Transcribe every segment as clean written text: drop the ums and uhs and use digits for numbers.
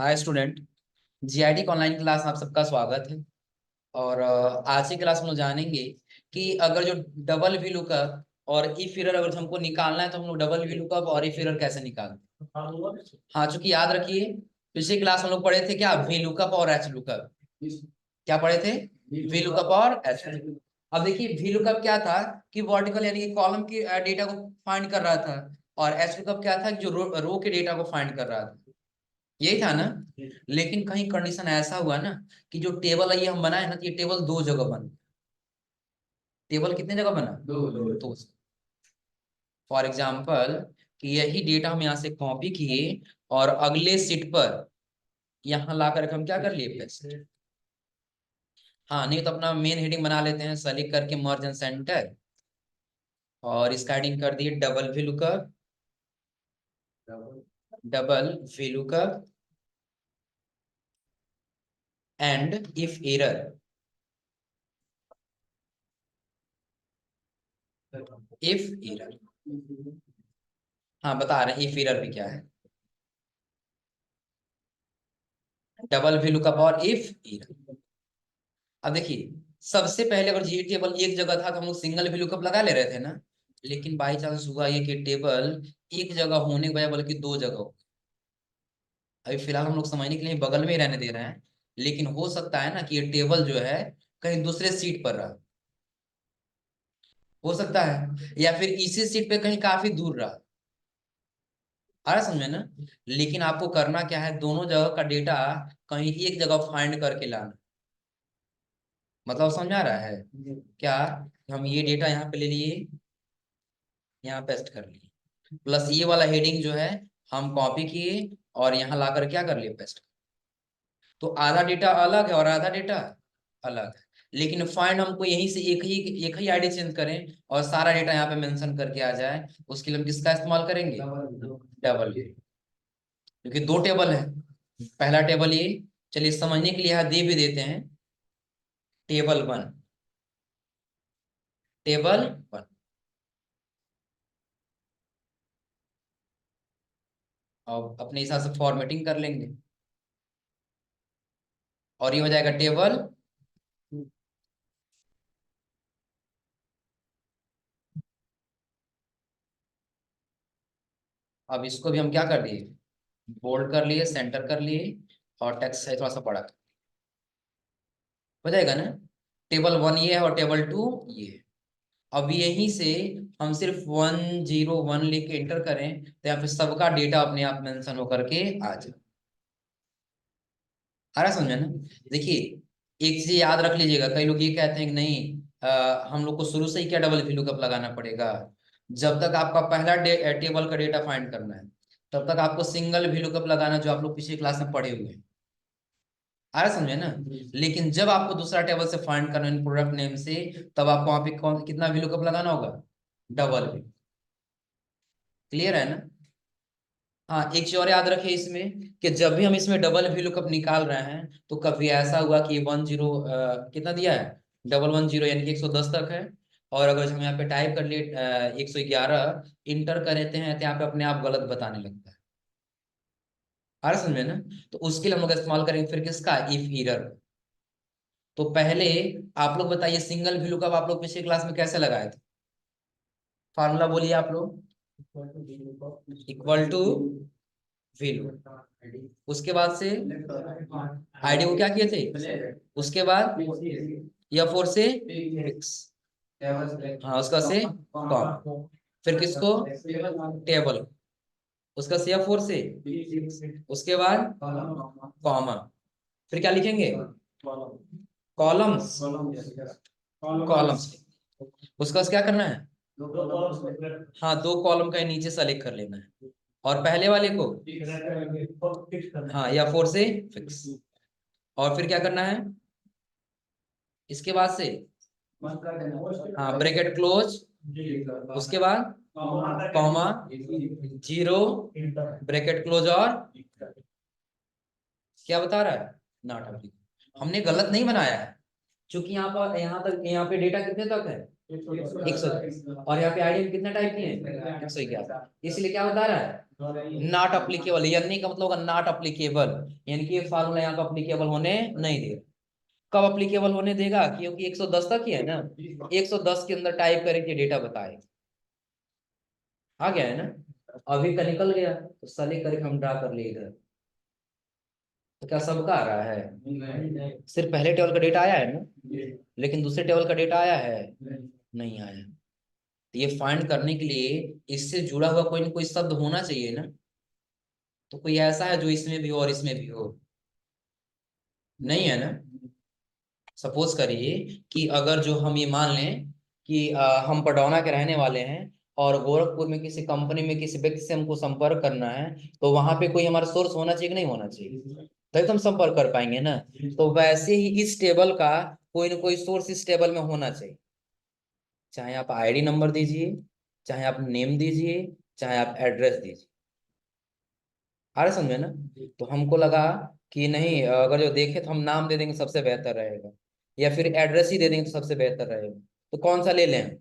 Hi student. GIT का online class में आप सबका स्वागत है। और आज की क्लास में हम लोग जानेंगे कि अगर जो डबल वी लुकअप और इफ एरर अगर हमको निकालना है तो हम लोग डबल वी लुकअप और इफ एरर कैसे निकालते हैं। हाँ, चूंकि याद रखिए पिछली क्लास में हम लोग पढ़े थे क्या, वी लुकअप और एच लुकअप। क्या पढ़े थे? वी लुकअप और एच। अब देखिए वी लुकअप क्या था कि वर्टिकल यानी कि कॉलम की डेटा को फाइंड कर रहा था, और एच लुकअप क्या था कि जो रो के डेटा को फाइंड कर रहा था। यही था ना। लेकिन कहीं कंडीशन ऐसा हुआ ना कि जो टेबल है ये हम बनाए ना, तो ये टेबल दो जगह बना। टेबल कितने जगह बना? दो। फॉर एग्जाम्पल कि यही डेटा हम यहाँ से कॉपी किए और अगले सीट पर यहाँ ला कर हम क्या कर लिए, पेस्ट। हाँ, नहीं तो अपना मेन हेडिंग बना लेते हैं, सेलेक्ट करके मर्ज एंड सेंटर, और इसका हेडिंग कर दिए double V lookup, double V lookup and if error. If error, हाँ बता रहे हैं इफ एरर भी क्या है। डबल वी लुकअप और इफ एरर। अब देखिए सबसे पहले अगर ये टेबल एक जगह था तो हम लोग सिंगल भी लुकअप लगा ले रहे थे ना। लेकिन बाई चांस हुआ ये कि टेबल एक जगह होने के बजाय बल्कि दो जगह हो। अभी फिलहाल हम लोग समझने के लिए बगल में ही रहने दे रहे हैं, लेकिन हो सकता है ना कि ये टेबल जो है कहीं दूसरे सीट पर रहा। हो सकता है, या फिर इसी सीट पे कहीं काफी दूर रहा। आ रहा समझ में ना। लेकिन आपको करना क्या है, दोनों जगह का डेटा कहीं एक जगह फाइंड करके लाना। मतलब समझ आ रहा है क्या? हम ये डेटा यहाँ पे ले लिए, यहाँ पेस्ट कर लिए, प्लस ये वाला हेडिंग जो है हम कॉपी किए और यहाँ लाकर क्या कर लिए, पेस्ट। तो आधा डेटा अलग है और आधा डेटा अलग है। लेकिन फाइंड हमको यहीं से एक ही आईडी चेंज करें और सारा डेटा यहाँ पे मेंशन करके आ जाए, उसके लिए हम किसका इस्तेमाल करेंगे? डबल। क्योंकि दो टेबल है। पहला टेबल ये, चलिए समझने के लिए यहाँ दे भी देते हैं, टेबल वन। टेबल वन, और अपने हिसाब से फॉर्मेटिंग कर लेंगे और ये हो जाएगा टेबल। अब इसको भी हम क्या कर दिए, बोल्ड कर लिए, सेंटर कर लिए, और टेक्स्ट साइज थोड़ा सा बड़ा कर। हो जाएगा ना। टेबल वन ये है और टेबल टू ये है। अब यहीं से हम सिर्फ 101 लेके एंटर करें तो यहाँ पे सबका डेटा अपने आप मेंशन होकर के आ जाए। आ रहा समझे ना। देखिए एक चीज याद रख लीजिएगा, कई लोग ये कहते हैं कि नहीं हम लोग को शुरू से ही क्या डबल वी लुकअप लगाना पड़ेगा। जब तक आपका पहला टेबल का डेटा फाइंड करना है तब तक आपको सिंगल वी लुकअप लगाना, जो आप लोग पिछली क्लास में पढ़े हुए हैं। आ रहा समझे ना। लेकिन जब आपको दूसरा टेबल से फाइंड करना है प्रोडक्ट नेम से, तब आपको वहां पे कौन कितना वी लुकअप लगाना होगा, डबल वी। क्लियर है ना। हाँ, एक चीज और याद रखिए इसमें कि जब भी हम इसमें डबल वी लुकअप निकाल रहे हैं तो कभी ऐसा हुआ कि 10 कितना दिया है, 111 यानी कि 110 तक है। और अगर हम यहाँ पे टाइप कर लिए 111 इंटर कर देते हैं तो यहाँ पे अपने आप गलत बताने लगता है। आ रहा समझे ना। तो उसके लिए हम लोग इस्तेमाल करेंगे फिर किसका, इफ एरर। तो पहले आप लोग बताइए सिंगल वी लुकअप आप लोग पिछले क्लास में कैसे लगाए थे? फार्मूला बोलिए आप लोग। इक्वल टू वैल्यू, उसके बाद से आईडी को क्या किए थे, उसके बाद या फोर से फिक्स, हाँ उसका से कॉम, फिर किसको, टेबल, उसका से या फोर से, उसके बाद कॉमा, फिर क्या लिखेंगे, कॉलम्स। कॉलम्स, उसका क्या करना है, हाँ दो कॉलम का नीचे सेलेक्ट कर लेना है, और पहले वाले को हाँ या फोर से फिक्स, और फिर क्या करना है इसके बाद से, हाँ ब्रैकेट क्लोज, उसके बाद कॉमा, जीरो, ब्रैकेट क्लोज, और क्या बता रहा है, नॉट एप्लीकेबल। हमने गलत नहीं बनाया है, क्योंकि यहाँ पर यहाँ तक यहाँ पे डेटा कितने तक है, 100 तक, और यहाँ पे आईडी कितना टाइप किए हैं, 111, इसलिए क्या बता रहा है, नॉट अप्लीकेबल, यानी का मतलब होगा नॉट अप्लीकेबल, यानी कि ये फार्मूला यहाँ पे अप्लीकेबल होने नहीं देगा। कब अप्लीकेबल होने देगा? क्योंकि 110 तक ही है ना, 110 के अंदर टाइप करके डेटा बताए, आ गया है ना। अभी का निकल गया तो सले करके हम ड्रा कर लिए इधर। तो क्या सबका आ रहा है? सिर्फ पहले टेबल का डेटा आया है ना, लेकिन दूसरे टेबल का डेटा आया है? नहीं आया। तो ये फाइंड करने के लिए इससे जुड़ा हुआ कोई ना कोई शब्द होना चाहिए ना। तो कोई ऐसा है जो इसमें भी हो और इसमें भी हो? नहीं है ना। सपोज करिए कि अगर जो हम ये मान लें कि हम पडौना के रहने वाले हैं और गोरखपुर में किसी कंपनी में किसी व्यक्ति से हमको संपर्क करना है, तो वहां पे कोई हमारा सोर्स होना चाहिए कि नहीं होना चाहिए? तभी तो हम संपर्क कर पाएंगे ना। तो वैसे ही इस टेबल का कोई ना कोई सोर्स इस टेबल में होना चाहिए। चाहे आप आईडी नंबर दीजिए, चाहे आप नेम दीजिए, चाहे आप एड्रेस दीजिए। आ रहा समझे ना। तो हमको लगा कि नहीं, अगर जो देखे तो हम नाम दे देंगे सबसे बेहतर रहेगा, या फिर एड्रेस ही दे देंगे तो सबसे बेहतर रहेगा। तो कौन सा ले लें?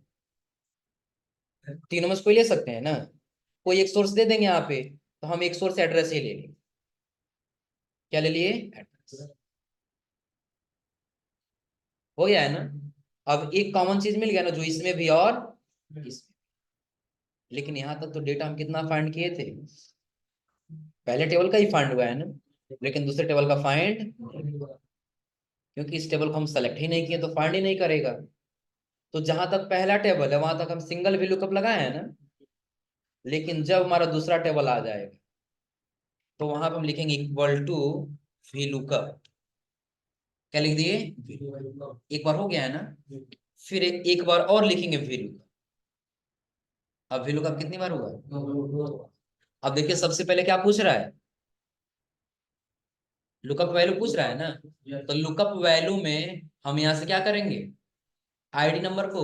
तीनों में से कोई ले सकते हैं ना। कोई एक सोर्स दे देंगे यहाँ पे, तो हम एक सोर्स एड्रेस ही ले लेंगे। क्या ले लिए? एड्रेस। हो गया है ना। अब एक कॉमन चीज मिल गया ना, जो इसमें भी और इसमें। लेकिन यहाँ तक तो डेटा हम कितना फाइंड किए थे? पहले टेबल का ही फाइंड हुआ है ना, लेकिन दूसरे टेबल का फाइंड, क्योंकि इस टेबल को हम सेलेक्ट ही नहीं किए तो फाइंड ही नहीं करेगा। तो जहां तक पहला टेबल है वहां तक हम सिंगल भी लुकअप लगाए हैं ना। लेकिन जब हमारा दूसरा टेबल आ जाएगा तो वहां पे हम लिखेंगे इक्वल टू वी लुकअप। क्या लिख दिए? एक बार हो गया है ना। फिर एक बार और लिखेंगे वी लुकअप। अब वी लुकअप कितनी बार हुआ? अब देखिए सबसे पहले क्या पूछ रहा है? लुकअप वैल्यू पूछ रहा है ना। तो लुकअप वैल्यू में हम यहां से क्या करेंगे? आईडी नंबर को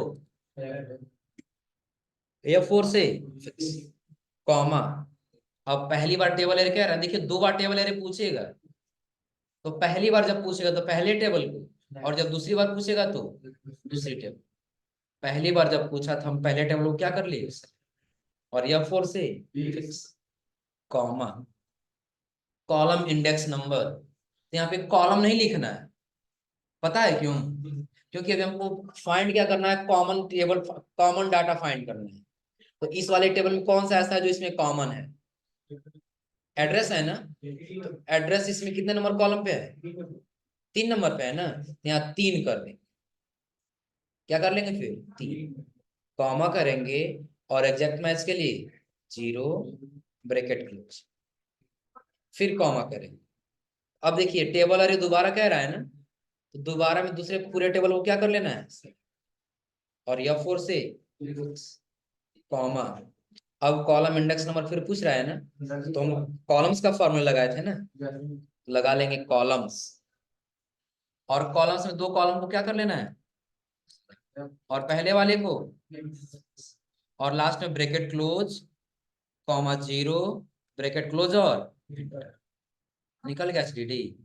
F4 से फिक्स, कॉमा। अब पहली बार टेबल एरे कह रहा है, देखिए दो बार टेबल एरे पूछेगा। तो पहली बार जब पूछेगा तो पहले टेबल को, और जब दूसरी बार पूछेगा तो दूसरी टेबल। पहली बार जब पूछा था हम पहले टेबल को क्या कर लिए, और F4 से fix, comma, column index number. तो यहाँ पे कॉलम नहीं लिखना है। पता है क्यों? क्योंकि अभी हमको फाइंड क्या करना है? Common table, common data find करना है। तो इस वाले टेबल में कौन सा ऐसा है जो इसमें कॉमन है? एड्रेस है ना। तो एड्रेस इसमें कितने नंबर कॉलम पे है? 3 नंबर पे है ना। तो यहाँ 3 कर देंगे। क्या कर लेंगे फिर? 3, कॉमा करेंगे, और एग्जैक्ट मैच के लिए 0, ब्रैकेट क्लोज, फिर कॉमा करेंगे। अब देखिए टेबल अरे दोबारा कह रहा है ना, तो दोबारा में दूसरे पूरे टेबल को क्या कर लेना है? और F4 से कॉमा। अब कॉलम इंडेक्स नंबर फिर पूछ रहा है ना, तो हम कॉलम्स का फॉर्मूला लगाए थे ना, लगा लेंगे कॉलम्स। और कॉलम्स में दो कॉलम को क्या कर लेना है? और पहले वाले को, और लास्ट में bracket close, comma 0, bracket close, और निकल गया एचडीडी।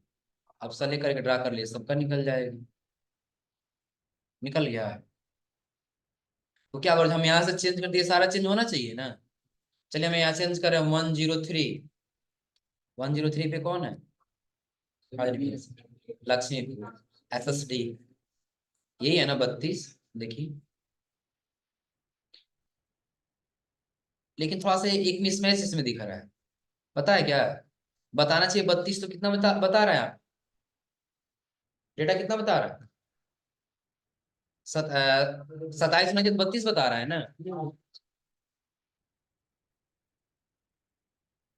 अब से लेकर के ड्रा कर लिए, सबका निकल जाएगा। निकल गया है। तो क्या करें, हम यहाँ से चेंज कर दिए, सारा चेंज होना चाहिए ना। चलिए हम यहाँ चेंज करें 103। 103 पे कौन है? लक्ष्मीपुर, SSD। यही है ना 32? देखिए, लेकिन थोड़ा सा एक मिसमैच इसमें दिख रहा है। पता है क्या? बताना चाहिए 32, तो कितना बता रहा है आप? डेटा कितना बता रहा है? 27 में 32 बता रहा है ना।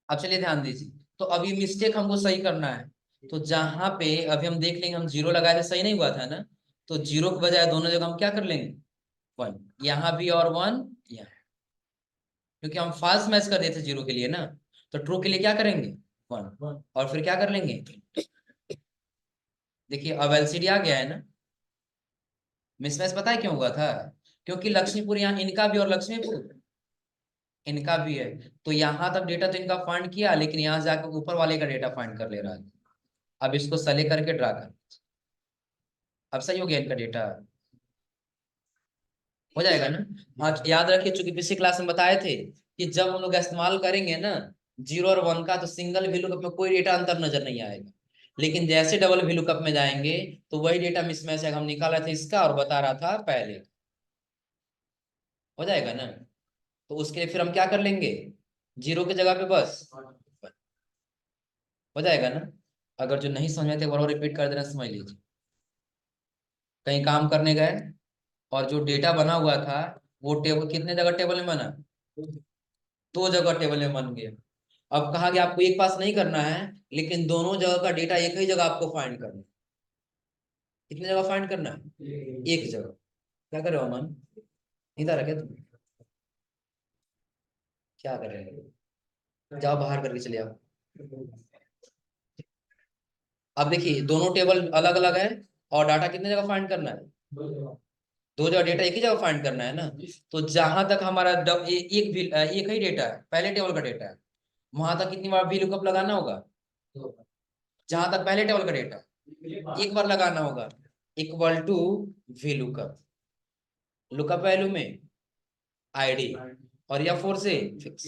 अब चलिए ध्यान दीजिए। तो अब ये मिस्टेक हमको सही करना है। तो जहां पे अभी हम देख लेंगे, हम 0 लगाए थे, सही नहीं हुआ था ना। तो 0 के बजाय दोनों जगह हम क्या कर लेंगे? 1, यहाँ भी और 1 यहाँ। क्योंकि हम फाल्स मैच कर देते 0 के लिए ना। तो ट्रू के लिए क्या करेंगे? 1, और फिर क्या कर लेंगे? देखिए अब एलसीडी आ गया है ना। मिसमैच पता है क्यों हुआ था? क्योंकि लक्ष्मीपुर यहाँ इनका भी और लक्ष्मीपुर इनका भी है। तो यहां तक डेटा तो इनका फाइंड किया, लेकिन यहाँ जाकर ऊपर वाले का डेटा फाइंड कर ले रहा है। अब इसको सले करके ड्रा कर। अब सही हो गया इनका डेटा। हो जाएगा ना। हाँ याद रखिए, चूंकि पिछली क्लास में बताए थे कि जब हम लोग इस्तेमाल करेंगे ना, 0 और 1 का, तो सिंगल VLOOKUP में कोई डेटा अंतर नजर नहीं आएगा। लेकिन जैसे डबल VLOOKUP में जाएंगे तो वही डेटा मिसमैच है, हम निकाला था इसका और बता रहा था पहले। हो जाएगा ना? तो उसके लिए फिर हम क्या कर लेंगे, 0 की जगह पे बस हो जाएगा ना। अगर जो नहीं समझ में थे एक बार और रिपीट कर देना, समझ लीजिए। कहीं काम करने गए और जो डेटा बना हुआ था वो टेबल कितने जगह टेबल में बना, 2 जगह टेबल में बन गया। अब कहा कि आपको एक पास नहीं करना है, लेकिन दोनों जगह का डेटा एक ही जगह आपको फाइंड करना है। कितने जगह फाइंड करना है, एक जगह। क्या करे अमन, इधर है क्या तुम, क्या कर रहे हैं, जाओ बाहर करके चले आओ। अब देखिए दोनों टेबल अलग अलग है और डाटा कितने जगह फाइंड करना है, 2 जगह। डेटा एक ही जगह फाइंड करना है ना। तो जहां तक हमारा एक ही डेटा है, पहले टेबल का डेटा है, वहां तक कितनी बार VLOOKUP लगाना होगा, जहां तक पहले टेबल का डेटा एक बार लगाना होगा, equal to VLOOKUP। Lookup value में ID और F4 से फिक्स,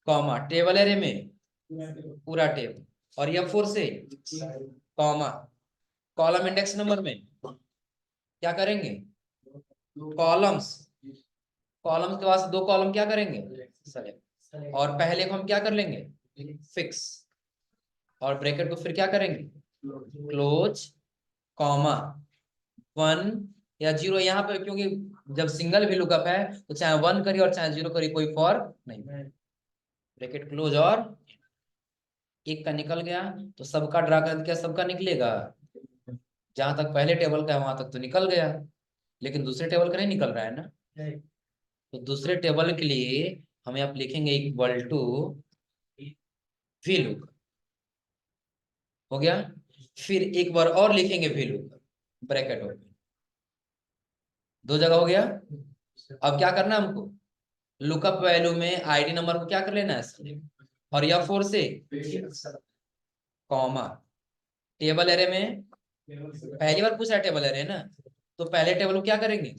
कॉमा टेबल एरे में पूरा टेबल और F4 से कॉमा कॉलम इंडेक्स नंबर में क्या करेंगे, कॉलम्स। कॉलम्स के बाद 2 कॉलम क्या करेंगे, सेलेक्ट। और पहले को हम क्या कर लेंगे, फिक्स। और ब्रैकेट को फिर क्या करेंगे, क्लोज, कॉमा 1 या 0 यहाँ पे, क्योंकि जब सिंगल VLOOKUP है तो चाहे 1 करिए और चाहे 0 करिए कोई फर्क नहीं। ब्रैकेट क्लोज और एक का निकल गया तो सबका ड्रा कर दिया, सबका निकलेगा। जहां तक पहले टेबल का है वहां तक तो निकल गया, लेकिन दूसरे टेबल का नहीं निकल रहा है ना। तो दूसरे टेबल के लिए हमें आप लिखेंगे इक्वल टू VLOOKUP। हो गया। फिर एक बार और लिखेंगे VLOOKUP, ब्रैकेट ओपन, 2 जगह हो गया। अब क्या करना है हमको, लुकअप वैल्यू में ID नंबर को क्या कर लेना है, और F4 से कॉमा टेबल एरे में, पहली बार पूछा टेबल एरे ना, तो पहले टेबल को क्या करेंगे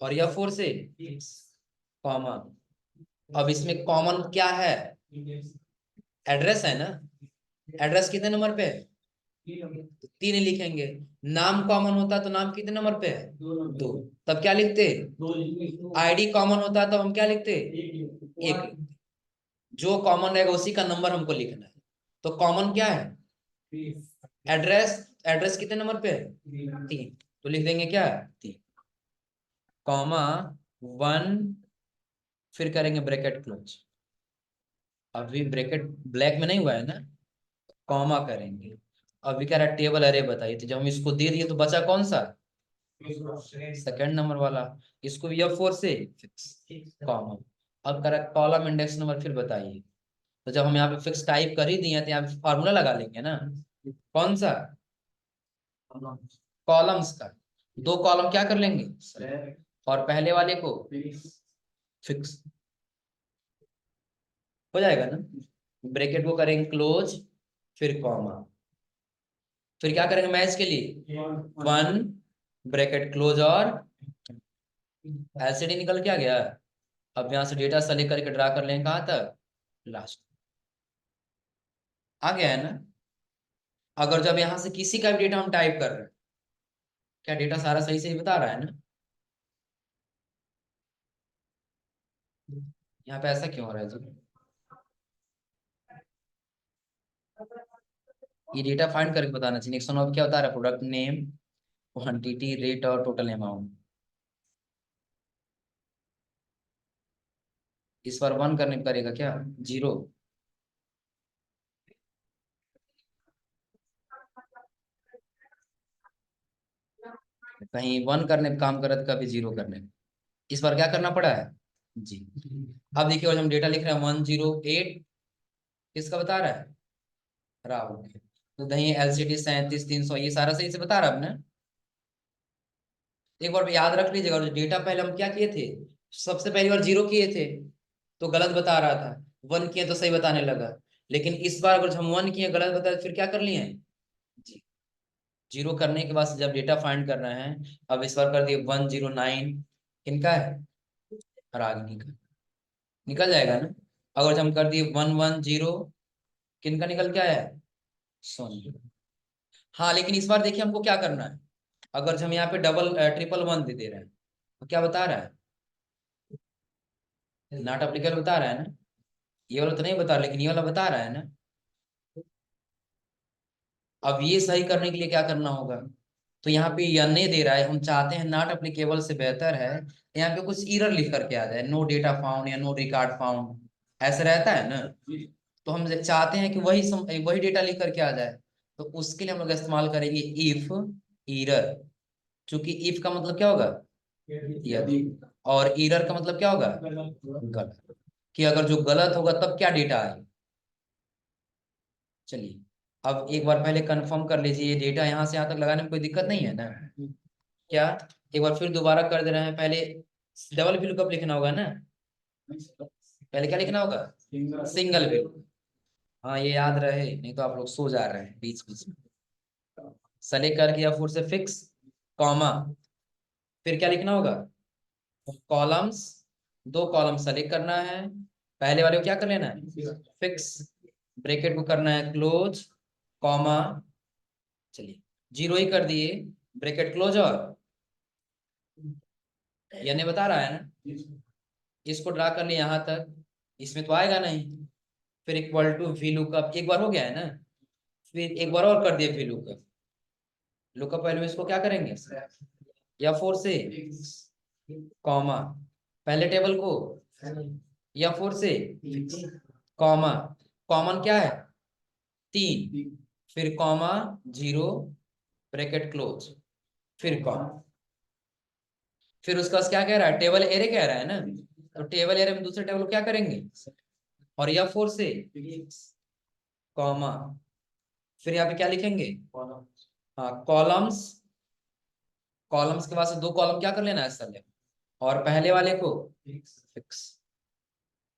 और F4 से कॉमा। अब इसमें कॉमन क्या है, एड्रेस है ना। एड्रेस कितने नंबर पे है, 3 लिखेंगे। नाम कॉमन होता तो नाम कितने नंबर पे है, 2। तब क्या लिखते, ID कॉमन होता है तब हम क्या लिखते, 1। जो कॉमन रहेगा उसी का नंबर हमको लिखना है। तो कॉमन क्या है, एड्रेस। एड्रेस कितने नंबर पे है, 3। तो लिख देंगे क्या, 3, कॉमा 1, फिर करेंगे ब्रैकेट क्लोज। अभी ब्रैकेट ब्लैक में नहीं हुआ है ना, कॉमा करेंगे। अभी कह रहा है टेबल अरे बताइए, तो जब हम इसको दे दिए तो बचा कौन सा, सेकंड नंबर वाला। इसको भी F4 से फिक्स, कॉमा। अब कह रहा है कॉलम इंडेक्स नंबर, फिर बताइए। तो जब हम यहाँ पे फिक्स टाइप कर ही दिए तो यहाँ पे फॉर्मूला लगा लेंगे ना, कौन सा, कॉलम्स का। 2 कॉलम क्या कर लेंगे और पहले वाले को फिक्स, हो जाएगा ना। ब्रैकेट को करेंगे क्लोज, फिर कॉमा, फिर क्या करेंगे मैच के लिए 1, ब्रैकेट क्लोज और एलसीडी निकल क्या गया। अब यहाँ से डेटा सेलेक्ट करके ड्रा कर लेंगे कहाँ तक, लास्ट। आ गया है ना। अगर जब यहाँ से किसी का भी डेटा हम टाइप कर रहे हैं, क्या डेटा सारा सही से ही बता रहा है ना। यहाँ पे ऐसा क्यों हो रहा है जी, ये डेटा फाइंड करके बताना चाहिए। नेक्स्ट वन क्या बता रहा है, प्रोडक्ट नेम, क्वांटिटी, रेट और टोटल अमाउंट। इस बार 1 करने करेगा क्या, 0। कहीं 1 करने पे काम करे तो कभी 0 करने पे। इस बार क्या करना पड़ा है जी। अब देखिए और हम डेटा लिख रहे हैं 108, किसका बता रहा है, राहुल के। तो दही LCD 37,300, ये सारा सही से बता रहा है आपने। एक बार याद रख लीजिएगा, और डेटा पहले हम क्या किए थे, सबसे पहली बार 0 किए थे तो गलत बता रहा था, 1 किए तो सही बताने लगा। लेकिन इस बार अगर हम 1 किए गलत बताए फिर क्या कर लिए जी। 0 करने के बाद जब डेटा फाइंड करना है, अब इस बार कर दिए 109, किनका है, रागिनी का, निकल जाएगा ना। अगर हम कर दिए 110, किनका निकल के आया है? सोनी। हाँ, लेकिन इस बार देखिए हमको क्या करना है। अगर हम यहाँ पे डबल ट्रिपल वन दे रहे हैं तो क्या बता रहा है? नॉट एप्लीकेबल बता रहा है ना। ये वाला तो नहीं बता रहा, लेकिन ये वाला बता रहा है ना। अब ये सही करने के लिए क्या करना होगा? तो यहाँ पे या नहीं दे रहा है, हम चाहते हैं नॉट एप्लीकेबल से बेहतर है यहाँ पे कुछ एरर लिख करके आ जाए, नो डेटा फाउंड या नो रिकॉर्ड फाउंड, ऐसा रहता है ना। तो हम चाहते हैं कि वही डेटा लिख करके आ जाए। तो उसके लिए हम लोग इस्तेमाल करेंगे इफ एरर। चूंकि इफ का मतलब क्या होगा? यदि। और एरर का मतलब क्या होगा? गलत। कि अगर जो गलत होगा तब क्या डेटा आए। चलिए, अब एक बार पहले कंफर्म कर लीजिए, ये डेटा यहाँ से यहाँ तक लगाने में कोई दिक्कत नहीं है ना? क्या? एक बार फिर दोबारा कर दे रहे हैं। पहले डबल वैल्यू कब लिखना होगा ना? पहले क्या लिखना होगा? Single value. हाँ, ये याद रहे, नहीं तो आप लोग सो जा रहे हैं बीच बीच में। सेलेक्ट करके या फिर से फिक्स कॉमा, फिर क्या लिखना होगा? कॉलम्स। दो कॉलम सेलेक्ट करना है। पहले वाले को क्या कर लेना है? फिक्स। ब्रैकेट को करना है क्लोज, कॉमा। चलिए, 0 ही कर दिए, ब्रैकेट क्लोज। और यानी बता रहा है ना, इसको ड्रा कर लिया यहाँ तक, इसमें तो आएगा नहीं। फिर इक्वल टू वी लुकअप, एक बार हो गया है ना। फिर एक बार और कर दिए वी लुकअप। लुकअप पहले में इसको क्या करेंगे? या फोर से कॉमा, पहले टेबल को या फोर से कॉमा, कॉमन क्या है? 3, फिर कॉमा 0, ब्रैकेट क्लोज, फिर कॉमा। फिर उसका क्या कह रहा है? टेबल एरे कह रहा है ना। तो टेबल एरे में दूसरे टेबल को क्या करेंगे? और या फोर से कॉमा, फिर यहाँ पे क्या लिखेंगे? हाँ, कॉलम्स। कॉलम्स के बाद से दो कॉलम क्या कर लेना है सर? और पहले वाले को फिक्स।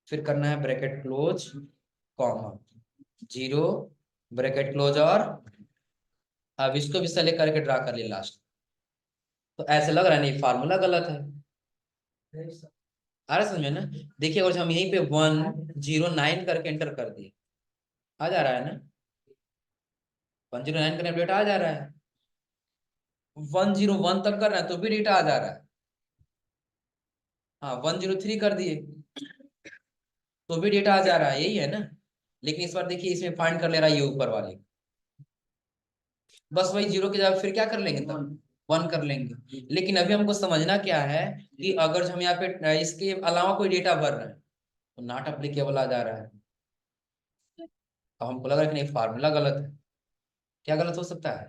फिर करना है bracket close, comma 0, bracket close. और अब इसको भी सेलेक्ट करके ड्रा कर लिया लास्ट। तो ऐसे लग रहा है नहीं, फार्मूला गलत है। आ रहा है समझ में ना? देखिए, अगर हम यहीं पे 109 करके एंटर कर दिए, आ जा रहा है ना? 109 का डेटा आ जा रहा है। 101 तक कर रहा है तो भी डेटा आ जा रहा है। हाँ, 103 कर दिए तो भी डेटा आ जा रहा है, यही है ना। लेकिन इस बार देखिए, इसमें फाइंड कर ले रहा है ये ऊपर वाले। बस वही 0 की जगह फिर क्या कर लेंगे तब? 1 कर लेंगे। लेकिन अभी हमको समझना क्या है कि अगर हम यहाँ पे इसके अलावा कोई डेटा भर रहे हैं तो नॉट एप्लीकेबल आ जा रहा है। अब हमको लग रहा है कि नहीं, फार्मूला गलत है। क्या गलत हो सकता है?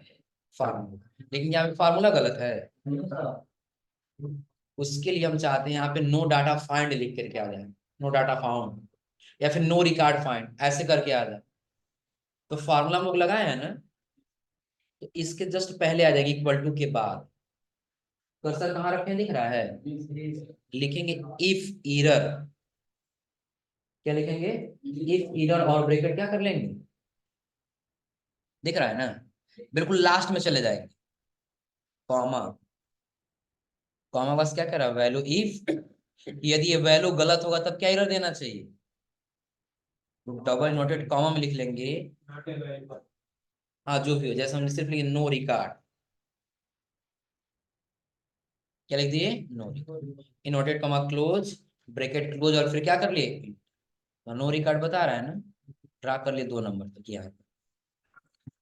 फार्मूला। लेकिन यहाँ पे फार्मूला गलत है। उसके लिए हम चाहते हैं यहाँ पे नो डाटा फाइंड लिख करके आ जाए, नो डाटा फाउंड, या फिर नो रिकॉर्ड फाइंड ऐसे करके आ जाए। तो फार्मूला हम लोग लगाए हैं ना, तो इसके जस्ट पहले आ जाएगी इक्वल टू के बाद। कर्सर कहाँ रखे हैं दिख रहा है? लिखेंगे इफ एरर। क्या लिखेंगे? इफ एरर, और ब्रैकेट क्या कर लेंगे? दिख रहा है ना? बिल्कुल लास्ट में चले जाएंगे, कॉमा। कॉमा बस क्या कर रहा है? वैल्यू इफ, यदि ये वैल्यू गलत होगा तब क्या एरर देना चाहिए? तो डबल नोटेड कॉमा में लिख लेंगे। हाँ, जो भी हो, जैसे हमने सिर्फ लिखे नो रिकॉर्ड। क्या लिख दिए? No record, inverted comma close, bracket close, और फिर क्या कर लिए? तो नो रिकॉर्ड बता रहा है ना, ड्रा कर लिए 2 नंबर तक यहाँ पे।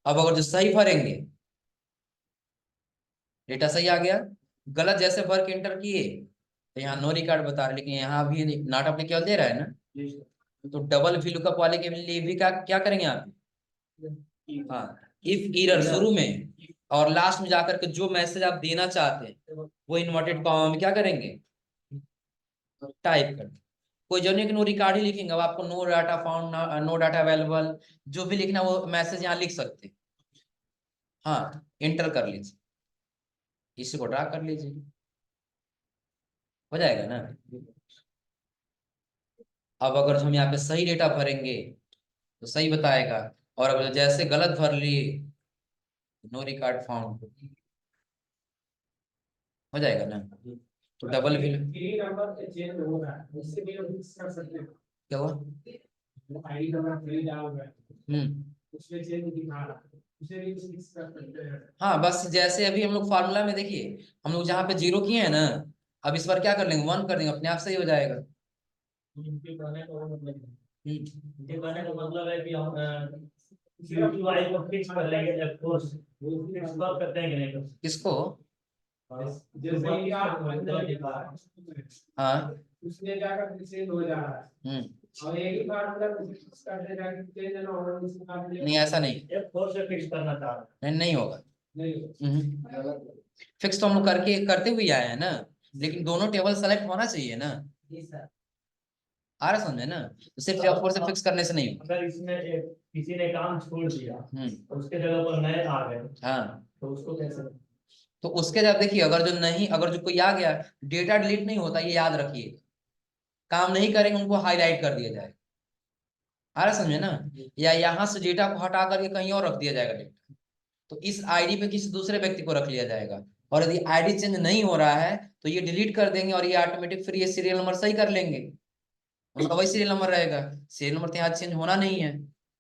अब अगर जो सही भरेंगे, डेटा सही आ गया। गलत जैसे भर के एंटर किए तो यहाँ नो रिकॉर्ड बता रहा है, लेकिन यहाँ भी नॉट अपने केवल दे रहा है ना। तो डबल वी लुकअप वाले के लिए भी क्या करेंगे यहाँ पे? हाँ, इफ एरर शुरू में, और लास्ट में जाकर के जो मैसेज आप देना चाहते हैं वो इन्वर्टेड कॉमा में क्या करेंगे? टाइप कर। कोई जरूरी है कि नो रिकॉर्ड ही लिखेंगे। अब आपको no data found, no data available, जो भी लिखना वो मैसेज यहाँ लिख सकते हैं। हाँ, एंटर कर लीजिए, इसी को ड्रा कर लीजिए, हो जाएगा ना। अब अगर हम यहाँ पे सही डेटा भरेंगे तो सही बताएगा, और अगर जैसे गलत भर लिए, नो रिकॉर्ड फाउंड, हो जाएगा ना। तो डबल भी क्या हुआ? आईडी का उसमें चेंज दिखा रहा है, उसे भी फिक्स कर सकते हैं। हाँ, बस जैसे अभी हम लोग फार्मूला में देखिए, हम लोग जहाँ पे 0 किए हैं ना, अब इस बार क्या कर लेंगे, 1 कर देंगे, अपने आप सही हो जाएगा। इनके कहने का मतलब है कि हम CQI को फिक्स कर लेंगे, जब कोर्स फिक्स करते हैं कि नहीं। किसको? जैसे कि आप हाँ, उसने जाकर चेंज हो जा रहा है, और एक ही बार मतलब फिक्स करते जाके चेंज ना हो, नहीं ऐसा नहीं, F4 से फिक्स करना चाह रहा है, नहीं होगा, नहीं फिक्स तो हम लोग करते हुए आए हैं ना, लेकिन दोनों टेबल सेलेक्ट होना चाहिए ना। आ रहा समझे ना, तो सिर्फ F4 से फिक्स करने से नहीं होगा। अगर इसमें किसी ने काम छोड़ दिया, उसके जगह पर नए आ गए, हाँ, तो उसको कैसे? तो उसके जब देखिए, अगर जो कोई आ गया, डेटा डिलीट नहीं होता, ये याद रखिए, काम नहीं करेंगे उनको हाईलाइट कर दिया जाएगा। आ रहा समझे ना, या यहाँ से डेटा को हटा करके कहीं और रख दिया जाएगा डेटा, तो इस आईडी पे किसी दूसरे व्यक्ति को रख लिया जाएगा, और यदि आईडी चेंज नहीं हो रहा है तो ये डिलीट कर देंगे, और ये ऑटोमेटिक फिर ये सीरियल नंबर सही कर लेंगे, उनका वही सीरियल नंबर रहेगा। सीरियल नंबर तो यहाँ चेंज होना नहीं है,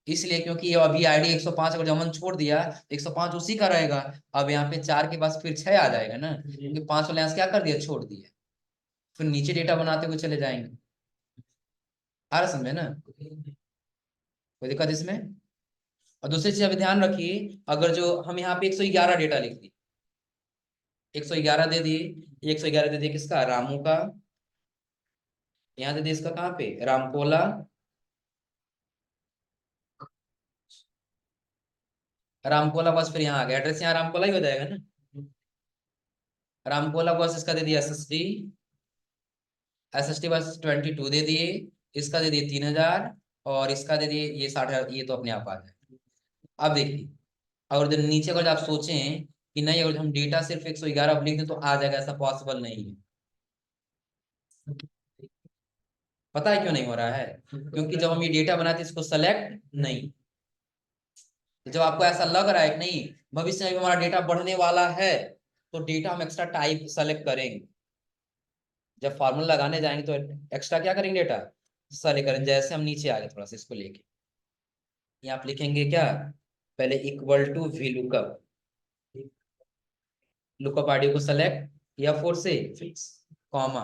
इसलिए क्योंकि ये अभी आईडी 105 अगर जमन छोड़ दिया, 105 उसी का रहेगा। अब यहाँ पे 4 के पास फिर 6 आ जाएगा ना, क्योंकि 5 वाले यहाँ से क्या कर दिया, छोड़ दिया, फिर नीचे डेटा बनाते हुए चले जाएंगे। आ रहा समझे ना, कोई दिक्कत इसमें? और दूसरी चीज अभी ध्यान रखिए, अगर जो हम यहाँ पे 111 डेटा लिख दिए, 111 दे दिए, 111 दे दिए किसका, रामू का, यहाँ दे दिए इसका कहाँ पे, रामकोला, रामकोला बस, फिर यहाँ आ गया एड्रेस, यहाँ रामकोला ही हो जाएगा ना, रामकोला बस इसका दे दिया एस एस टी बस 22 दे दिए, इसका दे दिए 3000, और इसका दे दिए ये 60,000, ये तो अपने आप आ जाए। अब देखिए, अगर जो नीचे अगर आप सोचें कि नहीं, अगर हम डेटा सिर्फ 111 लिख दें तो आ जाएगा, ऐसा पॉसिबल नहीं है। पता है क्यों नहीं हो रहा है? क्योंकि जब हम ये डेटा बनाते हैं इसको सेलेक्ट नहीं, तो जब आपको ऐसा लग रहा है कि नहीं भविष्य में भी हमारा डेटा बढ़ने वाला है, तो डेटा हम एक्स्ट्रा टाइप सेलेक्ट करेंगे। जब फार्मूला लगाने जाएंगे तो एक्स्ट्रा क्या करेंगे, डेटा सेलेक्ट करेंगे। जैसे हम नीचे आ गए थोड़ा सा इसको लेके, यहाँ आप लिखेंगे क्या, पहले equal to V lookup, lookup ID को सेलेक्ट या फोर से फिक्स, कॉमा,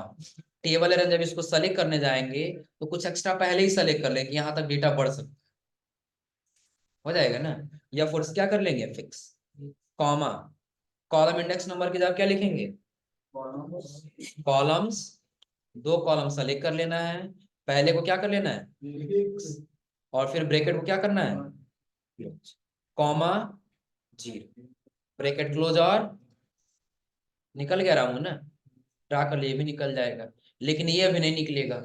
टेबल एरर जब इसको सेलेक्ट करने जाएंगे तो कुछ एक्स्ट्रा पहले ही सेलेक्ट कर लेंगे, यहाँ तक डेटा बढ़ सकता हो जाएगा ना, या फोर्स क्या कर लेंगे, fix, comma, column index number की जगह क्या लिखेंगे, कॉलम्स, 2 कॉलम सेलेक्ट कर लेना है, पहले को क्या कर लेना है, और फिर ब्रैकेट को क्या करना है, कॉमा 0, ब्रैकेट क्लोज, और निकल गया रामू ना, ड्रा कर लिए भी निकल जाएगा, लेकिन ये अभी नहीं निकलेगा,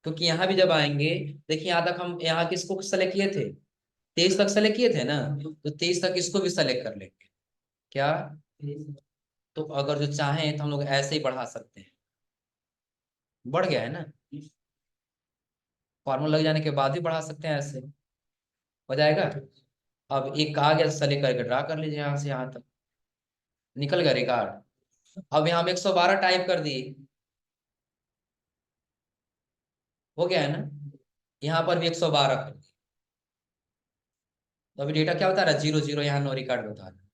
क्योंकि यहाँ भी जब आएंगे, देखिए यहाँ तक हम यहाँ किसको सेलेक्ट किए थे, 23 तक सेलेक्ट किए थे ना, तो 23 तक इसको भी सेलेक्ट कर लेंगे क्या, तो अगर जो चाहें तो हम लोग ऐसे ही बढ़ा सकते हैं, बढ़ गया है ना, फॉर्मूला लग जाने के बाद भी बढ़ा सकते हैं, ऐसे हो जाएगा। अब एक आ गया, सेलेक्ट करके ड्रा कर लीजिए, यहाँ से यहाँ तक निकल गया रिकॉर्ड। अब यहाँ हम 112 टाइप कर दिए, हो गया है ना, यहाँ पर भी 112 कर दिए, तो अभी डेटा क्या बता रहा है, 0 0, यहाँ नो रिकॉर्ड बता रहा है।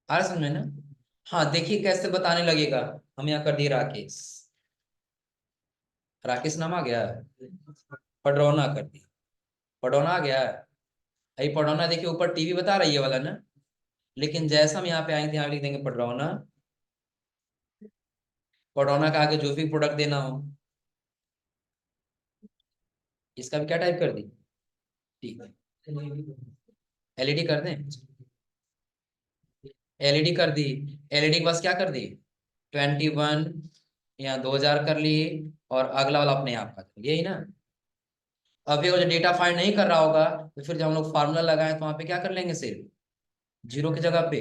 आ रहा समझ में ना, हाँ देखिए कैसे बताने लगेगा, हम यहाँ कर दिए राकेश, राकेश नाम आ गया, पडरौना कर दिया, पडरौना आ गया, अभी पडरौना देखिए ऊपर टीवी बता रही है वाला ना, लेकिन जैसा हम यहाँ पे आएंगे यहाँ लिख देंगे पडरौना, पडरौना का आगे जो भी प्रोडक्ट देना हो, इसका भी क्या टाइप कर दी, ठीक है, एलईडी कर दें, एलईडी कर दी, एलईडी के पास क्या कर दी, 21, यहाँ 2000 कर लिए, और अगला वाला अपने आप का, यही ना। अभी अगर डेटा फाइंड नहीं कर रहा होगा, तो फिर जब हम लोग फार्मूला लगाए तो वहां पे क्या कर लेंगे, सिर्फ 0 की जगह पे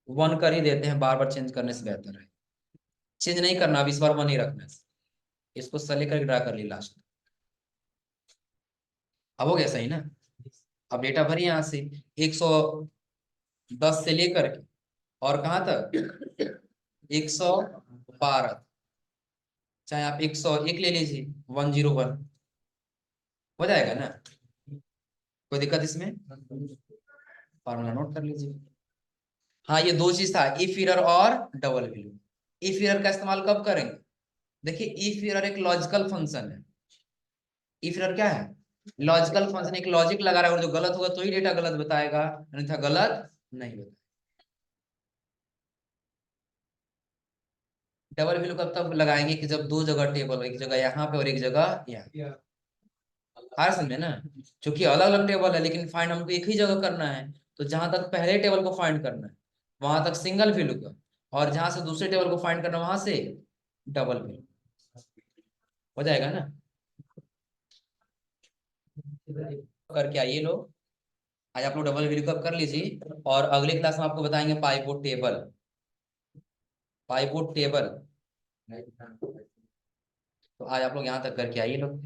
1 कर ही देते हैं, बार बार चेंज करने से बेहतर है, चेंज नहीं करना, अब इस बार 1 ही रखना है, इसको सेलेक्ट करके ड्रा कर ली लास्ट, अब हो गया सही ना। अब डेटा भरी यहाँ से 110 से लेकर के और कहाँ तक, 112, चाहे आप 101 ले लीजिए, 101 हो जाएगा ना, कोई दिक्कत इसमें? फॉर्मूला नोट कर लीजिए। हाँ, ये दो चीज था, इफ एरर और डबल वैल्यू। इफ एरर का इस्तेमाल कब करेंगे? देखिए, इफ एरर एक लॉजिकल फंक्शन है। इफ एरर क्या है? लॉजिकल फंक्शन, एक लॉजिक लगा रहा है और जो गलत होगा तो ही डेटा गलत बताएगा, अन्यथा गलत नहीं बताएगा। डबल वैल्यू कब तक लगाएंगे कि जब दो जगह टेबल, एक जगह यहाँ पे और एक जगह यहाँ। आ रहा समझ में ना? क्योंकि अलग अलग टेबल है लेकिन फाइंड हमको एक ही जगह करना है, तो जहां तक पहले टेबल को फाइंड करना है वहां तक सिंगल वैल्यू का, और जहां से दूसरे टेबल को फाइंड करना वहां से डबल वैल्यू। हो जाएगा ना? करके आइए लोग, आज आप लोग डबल वैल्यू कब कर लीजिए, और अगले क्लास में आपको बताएंगे पाइवोट टेबल। पाइवोट टेबल तो आज आप लोग यहाँ तक करके आइए लोग।